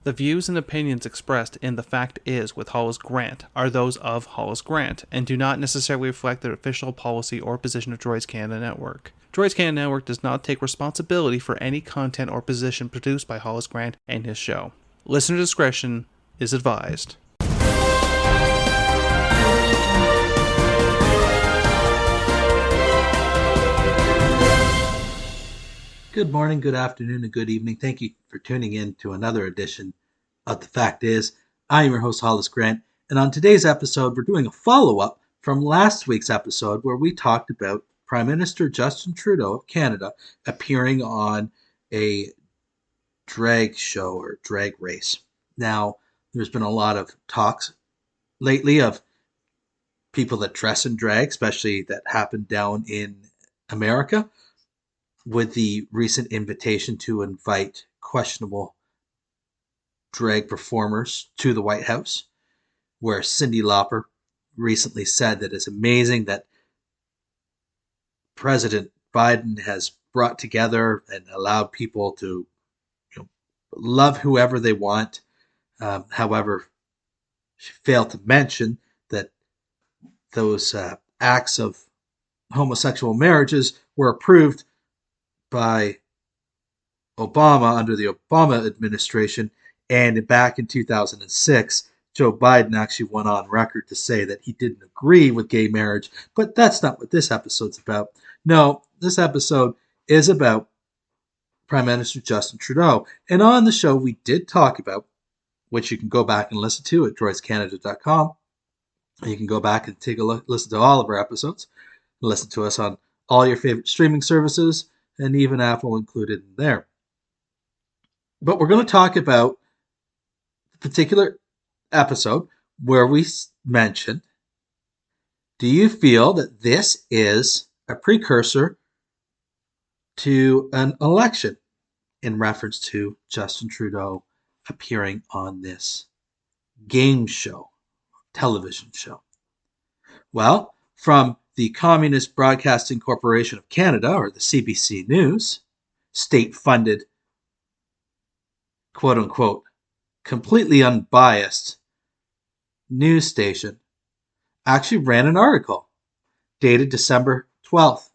The views and opinions expressed in The Fact Is with Hollis Grant are those of Hollis Grant and do not necessarily reflect the official policy or position of Droids Canada Network. Droids Canada Network does not take responsibility for any content or position produced by Hollis Grant and his show. Listener discretion is advised. Good morning, good afternoon, and good evening. Thank you for tuning in to another edition of The Fact Is. I am your host, Hollis Grant, and on today's episode, we're doing a follow-up from last week's episode where we talked about Prime Minister Justin Trudeau of Canada appearing on a drag show or drag race. Now, there's been a lot of talks lately of people that dress in drag, especially that happened down in America, with the recent invitation to invite questionable drag performers to the White House, where Cyndi Lauper recently said that it's amazing that President Biden has brought together and allowed people to love whoever they want. However, she failed to mention that those acts of homosexual marriages were approved by Obama under the Obama administration, and back in 2006, Joe Biden actually went on record to say that he didn't agree with gay marriage, but that's not what this episode's about. No, this episode is about Prime Minister Justin Trudeau, and on the show we did talk about, which you can go back and listen to at droidscanada.com. You can go back and take a look, listen to all of our episodes, listen to us on all your favorite streaming services, and even Apple included in there. But we're going to talk about a particular episode where we mentioned, do you feel that this is a precursor to an election, in reference to Justin Trudeau appearing on this game show, television show? Well, from the Communist Broadcasting Corporation of Canada, or the CBC News, state-funded, quote-unquote, completely unbiased news station, actually ran an article dated December 12th.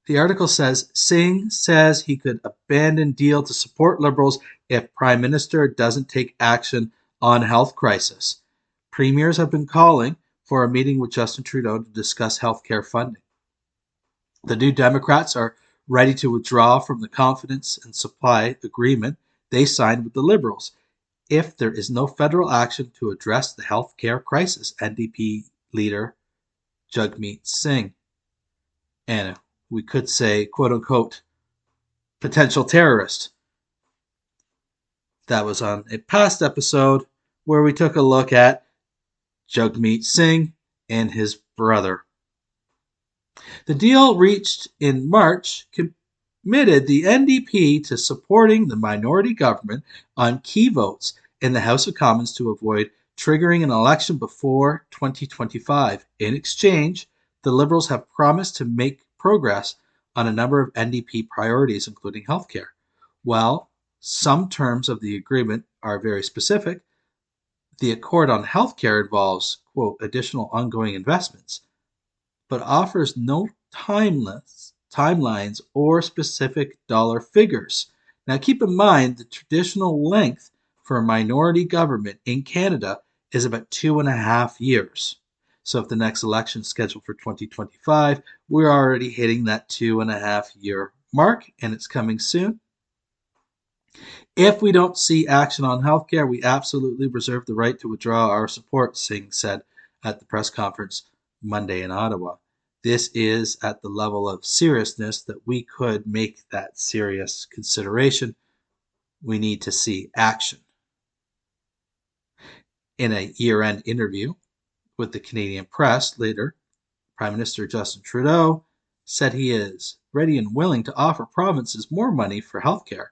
The article says, Singh says he could abandon deal to support Liberals if Prime Minister doesn't take action on health crisis. Premiers have been calling for a meeting with Justin Trudeau to discuss healthcare funding. The New Democrats are ready to withdraw from the confidence and supply agreement they signed with the Liberals if there is no federal action to address the healthcare crisis, NDP leader Jagmeet Singh, and we could say, quote-unquote, potential terrorist. That was on a past episode where we took a look at Jagmeet Singh and his brother. The deal reached in March committed the NDP to supporting the minority government on key votes in the House of Commons to avoid triggering an election before 2025. In exchange, the Liberals have promised to make progress on a number of NDP priorities, including healthcare. While some terms of the agreement are very specific, the accord on healthcare involves, quote, additional ongoing investments, but offers no timelines or specific dollar figures. Now keep in mind the traditional length for a minority government in Canada is about 2.5 years. So if the next election is scheduled for 2025, we're already hitting that 2.5 year mark, and it's coming soon. If we don't see action on healthcare, we absolutely reserve the right to withdraw our support, Singh said at the press conference Monday in Ottawa. This is at the level of seriousness that we could make that serious consideration. We need to see action. In a year-end interview with the Canadian press later, Prime Minister Justin Trudeau said he is ready and willing to offer provinces more money for healthcare,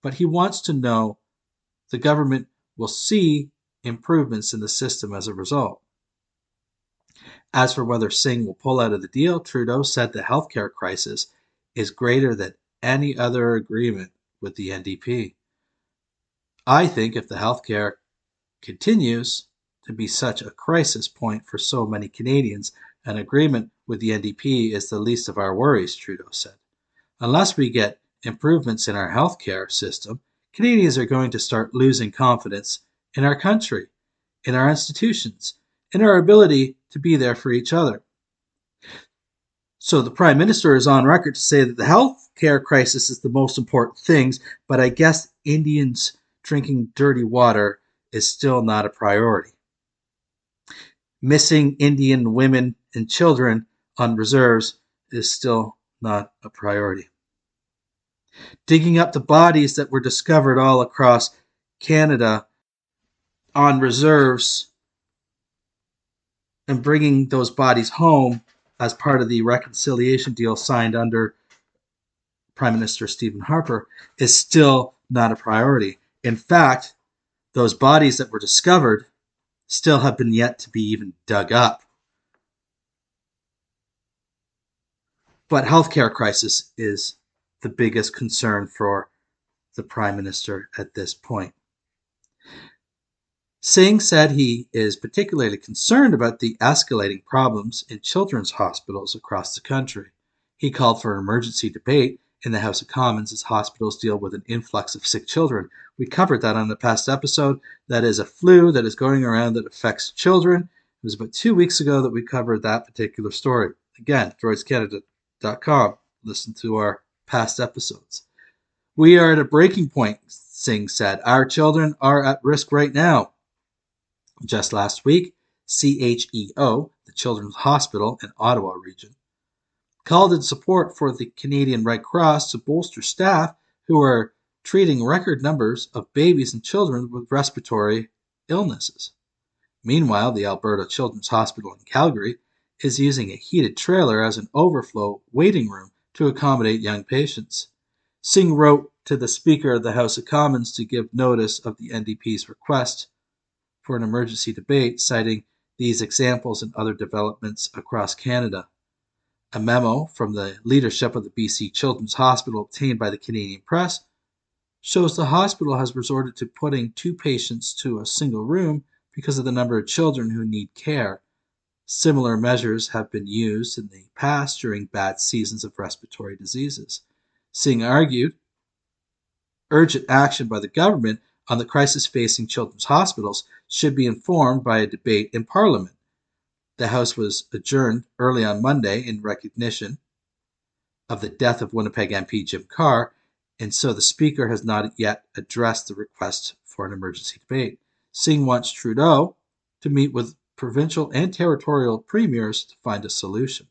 but he wants to know the government will see improvements in the system as a result. As for whether Singh will pull out of the deal, Trudeau said the healthcare crisis is greater than any other agreement with the NDP. I think if the healthcare continues to be such a crisis point for so many Canadians, an agreement with the NDP is the least of our worries, Trudeau said. Unless we get improvements in our healthcare system, Canadians are going to start losing confidence in our country, in our institutions, in our ability to be there for each other. So the Prime Minister is on record to say that the healthcare crisis is the most important things, but I guess Indians drinking dirty water is still not a priority. Missing Indian women and children on reserves is still not a priority. Digging up the bodies that were discovered all across Canada on reserves and bringing those bodies home as part of the reconciliation deal signed under Prime Minister Stephen Harper is still not a priority. In fact, those bodies that were discovered still have been yet to be even dug up. But healthcare crisis is the biggest concern for the Prime Minister at this point. Singh said he is particularly concerned about the escalating problems in children's hospitals across the country. He called for an emergency debate in the House of Commons as hospitals deal with an influx of sick children. We covered that on the past episode. That is a flu that is going around that affects children. It was about 2 weeks ago that we covered that particular story. Again, droidscanada.com. Listen to our past episodes. We are at a breaking point, Singh said. Our children are at risk right now. Just last week, CHEO, the Children's Hospital in Ottawa region, called in support for the Canadian Red Cross to bolster staff who are treating record numbers of babies and children with respiratory illnesses. Meanwhile, the Alberta Children's Hospital in Calgary is using a heated trailer as an overflow waiting room to accommodate young patients. Singh wrote to the Speaker of the House of Commons to give notice of the NDP's request for an emergency debate, citing these examples and other developments across Canada. A memo from the leadership of the BC Children's Hospital obtained by the Canadian Press shows the hospital has resorted to putting 2 patients to a single room because of the number of children who need care. Similar measures have been used in the past during bad seasons of respiratory diseases. Singh argued urgent action by the government on the crisis facing children's hospitals should be informed by a debate in Parliament. The House was adjourned early on Monday in recognition of the death of Winnipeg MP Jim Carr, and so the Speaker has not yet addressed the request for an emergency debate. Singh wants Trudeau to meet with provincial and territorial premiers to find a solution.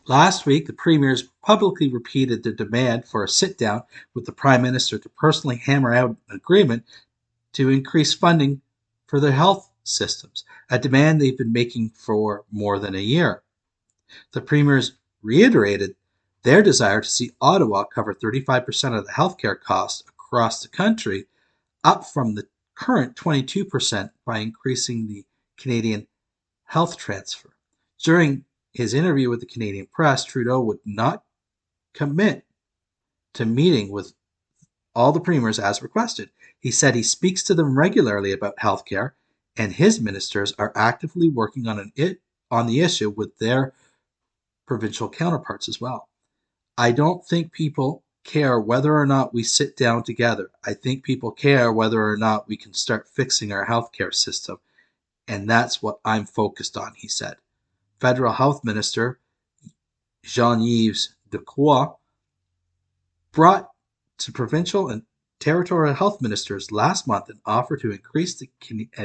Last week, the premiers publicly repeated their demand for a sit-down with the Prime Minister to personally hammer out an agreement to increase funding for their health systems, a demand they've been making for more than a year. The premiers reiterated their desire to see Ottawa cover 35% of the healthcare costs across the country, up from the current 22% by increasing the Canadian health transfer. During his interview with the Canadian Press, Trudeau would not commit to meeting with all the premiers as requested. He said he speaks to them regularly about healthcare, and his ministers are actively working on the issue with their provincial counterparts as well. I don't think people care whether or not we sit down together. I think people care whether or not we can start fixing our healthcare system, and that's what I'm focused on, he said. Federal Health Minister Jean-Yves Ducroix brought to provincial and territorial health ministers last month an offer to increase the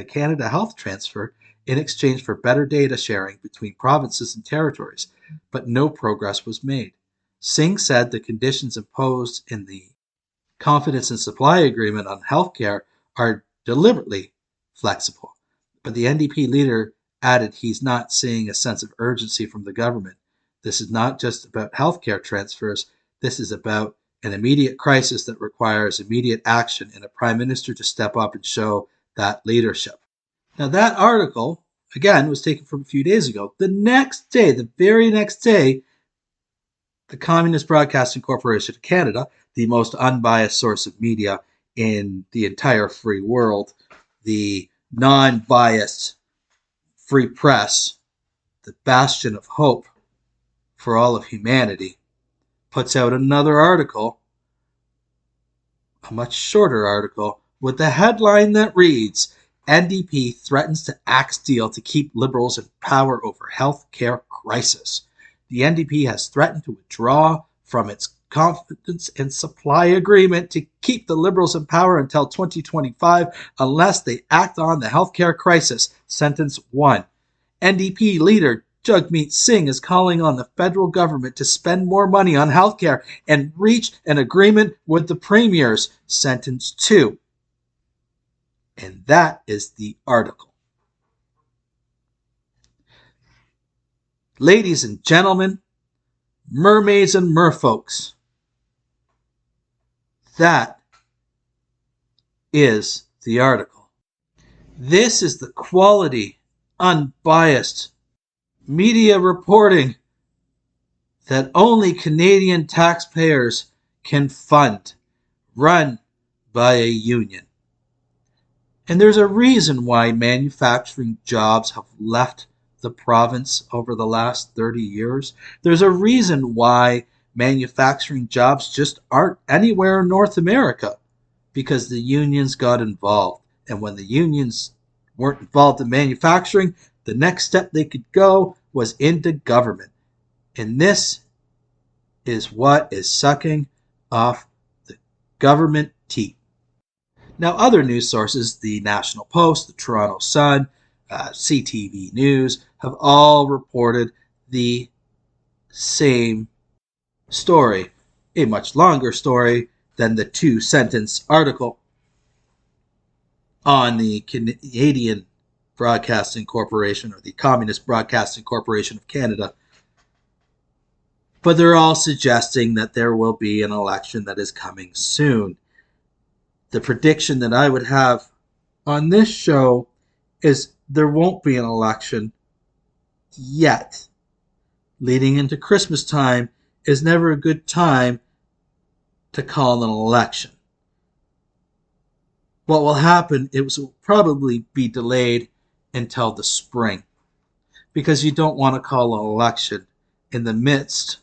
Canada Health Transfer in exchange for better data sharing between provinces and territories, but no progress was made. Singh said the conditions imposed in the Confidence and Supply Agreement on healthcare are deliberately flexible, but the NDP leader added he's not seeing a sense of urgency from the government. This is not just about healthcare transfers. This is about an immediate crisis that requires immediate action and a prime minister to step up and show that leadership. Now, that article, again, was taken from a few days ago. The next day, the very next day, the Communist Broadcasting Corporation of Canada, the most unbiased source of media in the entire free world, the non-biased free press, the bastion of hope for all of humanity, puts out another article, a much shorter article, with the headline that reads, NDP threatens to axe deal to keep Liberals in power over healthcare crisis. The NDP has threatened to withdraw from its confidence and supply agreement to keep the Liberals in power until 2025 unless they act on the healthcare crisis. Sentence 1. NDP leader Jagmeet Singh is calling on the federal government to spend more money on healthcare and reach an agreement with the premiers. Sentence 2. And that is the article. Ladies and gentlemen, mermaids and merfolks, that is the article. This is the quality, unbiased media reporting that only Canadian taxpayers can fund, run by a union. And there's a reason why manufacturing jobs have left the province over the last 30 years. There's a reason why manufacturing jobs just aren't anywhere in North America, because the unions got involved. And when the unions weren't involved in manufacturing, the next step they could go was into government. And this is what is sucking off the government teat. Now, other news sources, the National Post, the Toronto Sun, CTV News, have all reported the same story, a much longer story than the two-sentence article on the Canadian Broadcasting Corporation, or the Communist Broadcasting Corporation of Canada. But they're all suggesting that there will be an election that is coming soon. The prediction that I would have on this show is there won't be an election yet. Leading into Christmas time is never a good time to call an election. What will happen, it will probably be delayed until the spring, because you don't want to call an election in the midst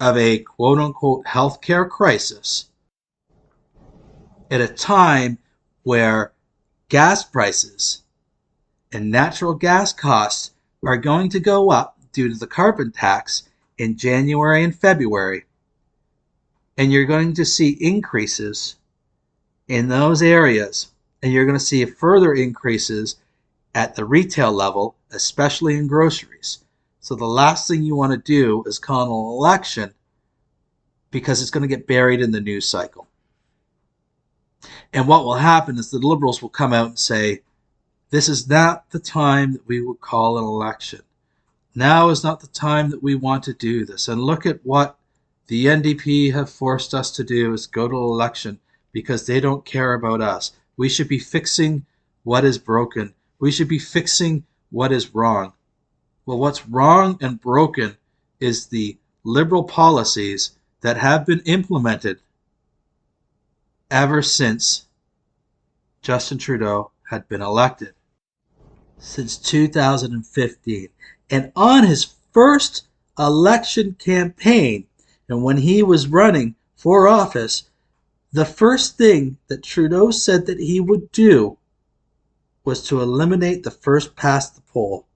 of a quote-unquote healthcare crisis at a time where gas prices and natural gas costs are going to go up due to the carbon tax in January and February. And you're going to see increases in those areas, and you're going to see further increases at the retail level, especially in groceries. So the last thing you want to do is call an election, because it's going to get buried in the news cycle. And what will happen is the Liberals will come out and say, this is not the time that we will call an election. Now is not the time that we want to do this. And look at what the NDP have forced us to do, is go to election, because they don't care about us. We should be fixing what is broken. We should be fixing what is wrong. Well, what's wrong and broken is the Liberal policies that have been implemented ever since Justin Trudeau had been elected, since 2015. And on his first election campaign, and when he was running for office, the first thing that Trudeau said that he would do was to eliminate the first past the poll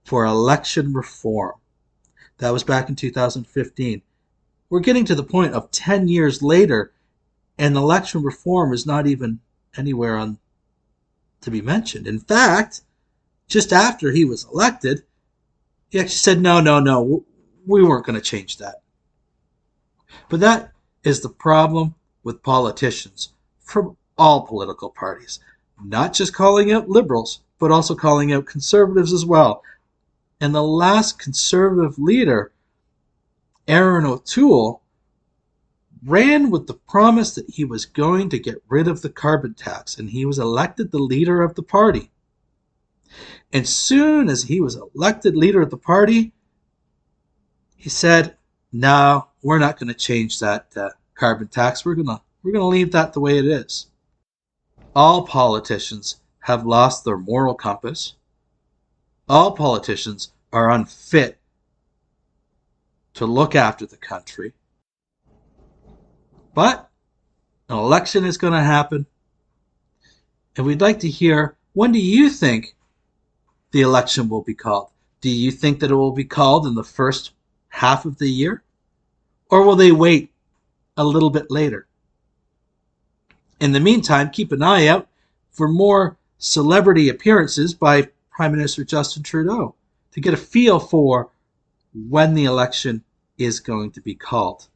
for election reform. That was back in 2015. We're getting to the point of 10 years later, and election reform is not even anywhere on to be mentioned. In fact, just after he was elected, he actually said, no, we weren't going to change that. But that is the problem with politicians from all political parties, not just calling out Liberals, but also calling out Conservatives as well. And the last Conservative leader, Aaron O'Toole, ran with the promise that he was going to get rid of the carbon tax, and he was elected the leader of the party. And soon as he was elected leader of the party, he said, no, we're not going to change that carbon tax. We're going to we're going to leave that the way it is. All politicians have lost their moral compass. All politicians are unfit to look after the country. But an election is going to happen. And we'd like to hear, when do you think the election will be called? Do you think that it will be called in the first half of the year? Or will they wait a little bit later? In the meantime, keep an eye out for more celebrity appearances by Prime Minister Justin Trudeau to get a feel for when the election is going to be called.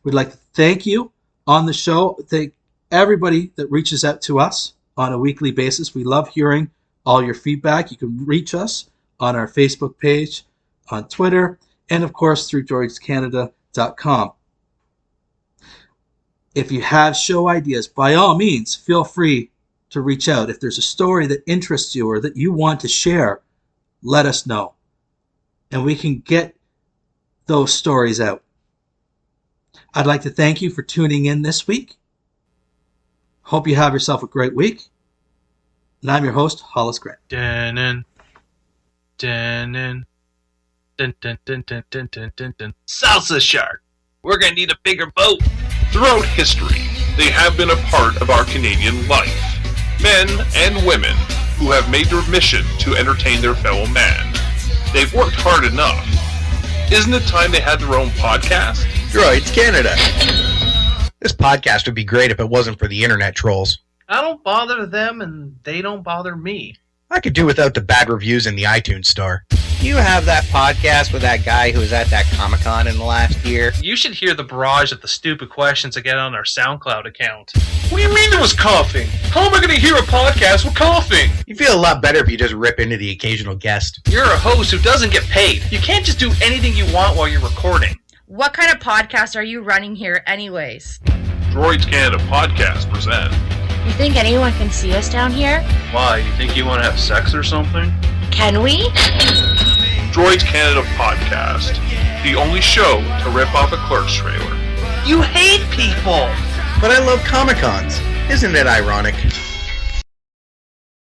We'd like to thank you on the show. Thank everybody that reaches out to us on a weekly basis. We love hearing all your feedback. You can reach us on our Facebook page, on Twitter, and of course through droidscanada.com. If you have show ideas, by all means, feel free to reach out. If there's a story that interests you or that you want to share, let us know. And we can get those stories out. I'd like to thank you for tuning in this week. Hope you have yourself a great week. And I'm your host, Hollis Grant. Salsa shark. We're going to need a bigger boat. Throughout history, they have been a part of our Canadian life. Men and women who have made their mission to entertain their fellow man. They've worked hard enough. Isn't it time they had their own podcast? Droids Canada. This podcast would be great if it wasn't for the internet trolls. I don't bother them and they don't bother me. I could do without the bad reviews in the iTunes store. You have that podcast with that guy who was at that Comic-Con in the last year. You should hear the barrage of the stupid questions I get on our SoundCloud account. What do you mean there was coughing? How am I going to hear a podcast with coughing? You feel a lot better if you just rip into the occasional guest. You're a host who doesn't get paid. You can't just do anything you want while you're recording. What kind of podcast are you running here anyways? Droids Canada Podcast present. You think anyone can see us down here? Why, you think you want to have sex or something? Can we? Droids Canada Podcast. The only show to rip off a Clerks trailer. You hate people! But I love Comic-Cons. Isn't it ironic?